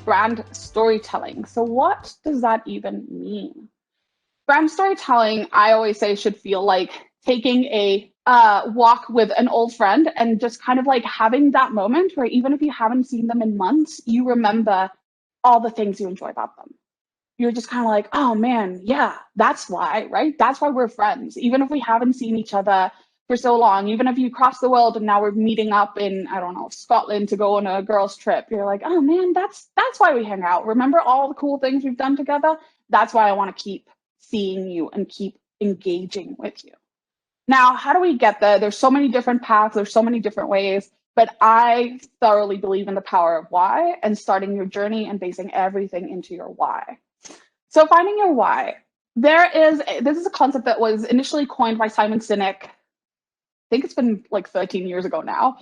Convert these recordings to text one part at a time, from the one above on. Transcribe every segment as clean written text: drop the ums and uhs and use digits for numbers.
brand storytelling. So what does that even mean? Brand storytelling, I always say, should feel like taking a walk with an old friend and just kind of like having that moment where even if you haven't seen them in months, you remember all the things you enjoy about them. You're just kind of like, oh man, yeah, that's why, right? That's why we're friends. Even if we haven't seen each other for so long, even if you cross the world and now we're meeting up in, I don't know, Scotland to go on a girls' trip, you're like, oh man, that's why we hang out. Remember all the cool things we've done together? That's why I want to keep seeing you and keep engaging with you. Now, how do we get there? There's so many different paths, there's so many different ways, but I thoroughly believe in the power of why and starting your journey and basing everything into your why. So finding your why, this is a concept that was initially coined by Simon Sinek. I think it's been like 13 years ago now.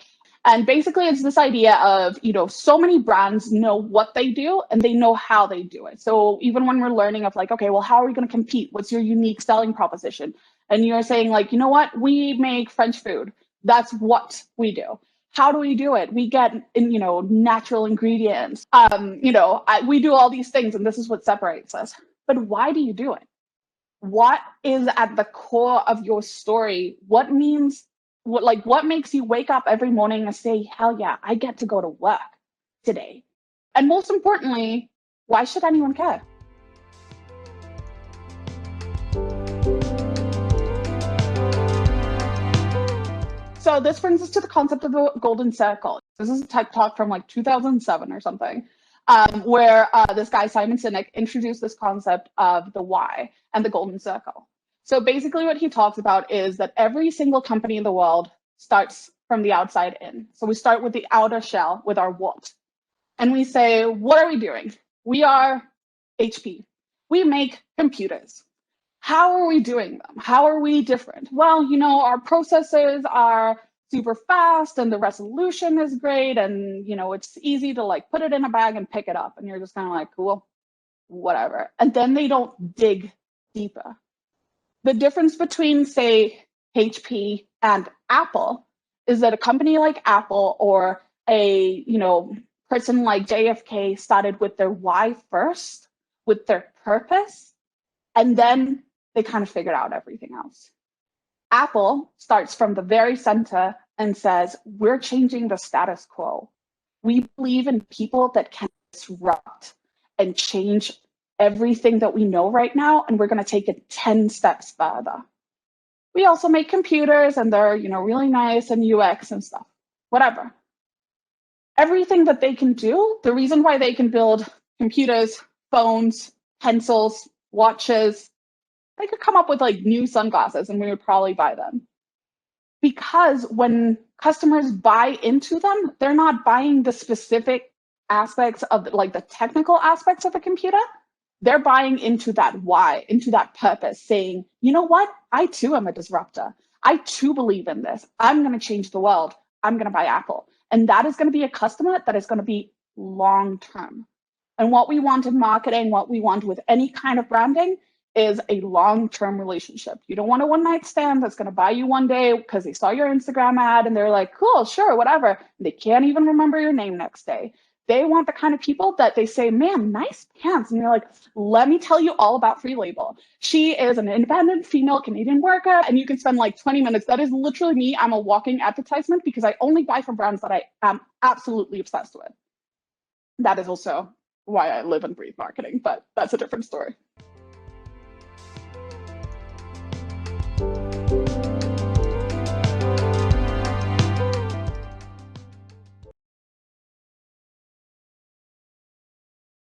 And basically it's this idea of, so many brands know what they do and they know how they do it. So even when we're learning of like, okay, well, how are we going to compete? What's your unique selling proposition? And you're saying like, you know what? We make French food. That's what we do. How do we do it? We get natural ingredients. We do all these things and this is what separates us. But why do you do it? What is at the core of your story? What makes you wake up every morning and say, hell yeah, I get to go to work today? And most importantly, why should anyone care? So this brings us to the concept of the golden circle. This is a TED Talk from like 2007 or something, where this guy, Simon Sinek, introduced this concept of the why and the golden circle. So basically what he talks about is that every single company in the world starts from the outside in. So we start with the outer shell, with our what. And we say, what are we doing? We are HP. We make computers. How are we doing them? How are we different? Well, our processors are super fast and the resolution is great. And, it's easy to like put it in a bag and pick it up. And you're just kind of like, cool, whatever. And then they don't dig deeper. The difference between, say, HP and Apple is that a company like Apple or a, person like JFK started with their why first, with their purpose, and then they kind of figured out everything else. Apple starts from the very center and says, we're changing the status quo. We believe in people that can disrupt and change everything that we know right now, and we're going to take it 10 steps further. We also make computers, and they're, really nice, and UX and stuff, whatever. Everything that they can do, the reason why they can build computers, phones, pencils, watches, they could come up with like new sunglasses and we would probably buy them. Because when customers buy into them, they're not buying the specific aspects of like the technical aspects of a computer. They're buying into that why, into that purpose, saying, you know what? I too am a disruptor. I too believe in this. I'm going to change the world. I'm going to buy Apple. And that is going to be a customer that is going to be long-term. And what we want in marketing, what we want with any kind of branding is a long-term relationship. You don't want a one-night stand that's going to buy you one day because they saw your Instagram ad and they're like, cool, sure, whatever. They can't even remember your name next day. They want the kind of people that they say, man, nice pants. And you're like, let me tell you all about Free Label. She is an independent female Canadian worker, and you can spend like 20 minutes. That is literally me. I'm a walking advertisement because I only buy from brands that I am absolutely obsessed with. That is also why I live and breathe marketing, but that's a different story.